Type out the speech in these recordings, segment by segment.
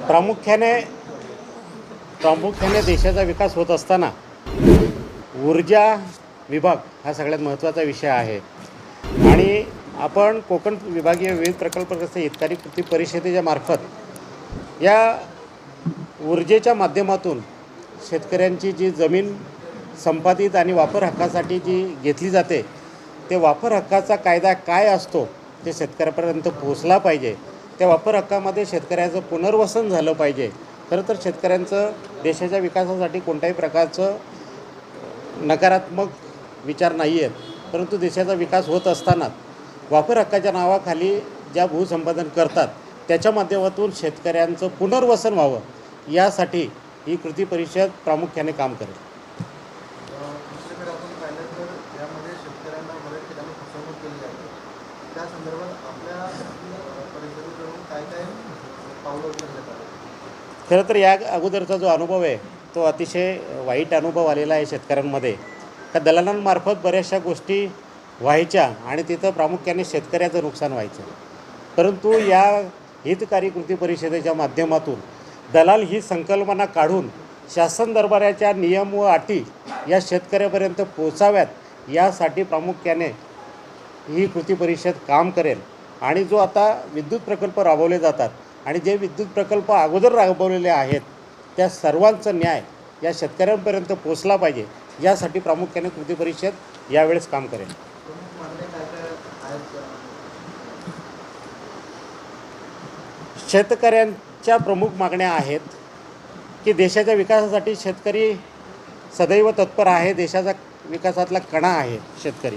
प्रामुख्याने देशाचा विकास होत असताना ऊर्जा विभाग हा सगळ्यात महत्त्वाचा विषय आहे आणि आपण कोकण विभागीय विविध प्रकल्पग्रस्त हितकारी कृती परिषदेच्या मार्फत या ऊर्जेच्या माध्यमातून शेतकऱ्यांची जी जमीन संपादित आणि वापर हक्कासाठी जी घेतली जाते ते वापर हक्काचा कायदा काय असतो ते शेतकऱ्यापर्यंत पोहोचला पाहिजे। त्या वापर हक्कामध्ये शेतकऱ्याचं पुनर्वसन झालं पाहिजे। खरं तर शेतकऱ्यांचं देशाच्या विकासासाठी कोणत्याही प्रकारचं नकारात्मक विचार नाही आहेत, परंतु देशाचा विकास होत असताना वापर हक्काच्या नावाखाली ज्या भूसंपादन करतात त्याच्या माध्यमातून शेतकऱ्यांचं पुनर्वसन व्हावं यासाठी ही कृती परिषद प्रामुख्याने काम करेल। त्या संदर्भात आपल्या परिषदेकडून काय काय पावलं उचलण्यात आली? खरं तर या अगोदरचा जो अनुभव आहे तो अतिशय वाईट अनुभव आलेला आहे शेतकऱ्यांमध्ये। का दलालांमार्फत बऱ्याचशा गोष्टी व्हायच्या आणि तिथं प्रामुख्याने शेतकऱ्याचं नुकसान व्हायचं, परंतु या हितकारी कृती परिषदेच्या माध्यमातून दलाल ही संकल्पना काढून शासन दरबाराच्या नियम व अटी या शेतकऱ्यापर्यंत पोचाव्यात यासाठी प्रामुख्याने ही कृती परिषद काम करेल। आणि जो आता विद्युत प्रकल्प राबवले जातात आणि जे विद्युत प्रकल्प अगोदर राबवलेले आहेत त्या सर्वांचा न्याय या शेतकऱ्यांपर्यंत पोचला पाहिजे यासाठी प्रामुख्याने कृती परिषद यावेळेस काम करेल। शेतकऱ्यांच्या प्रमुख मागण्या आहेत की देशाच्या विकासासाठी शेतकरी सदैव तत्पर आहे, देशाचा विकासातला कणा आहे शेतकरी,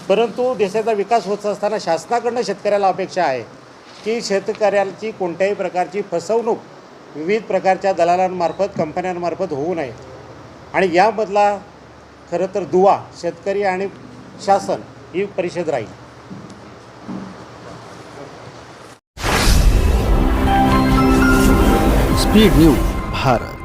परंतु देशाचा विकास होत असताना शासनाकडून शेतकऱ्याला अपेक्षा आहे की शेतकऱ्याची कोणत्याही प्रकारची फसवणूक विविध प्रकारच्या दलालांमार्फत कंपन्यांमार्फत होऊ नये आणि यामधला खरं तर दुवा शेतकरी आणि शासन ही परिषद राहील। Speed news Bharat.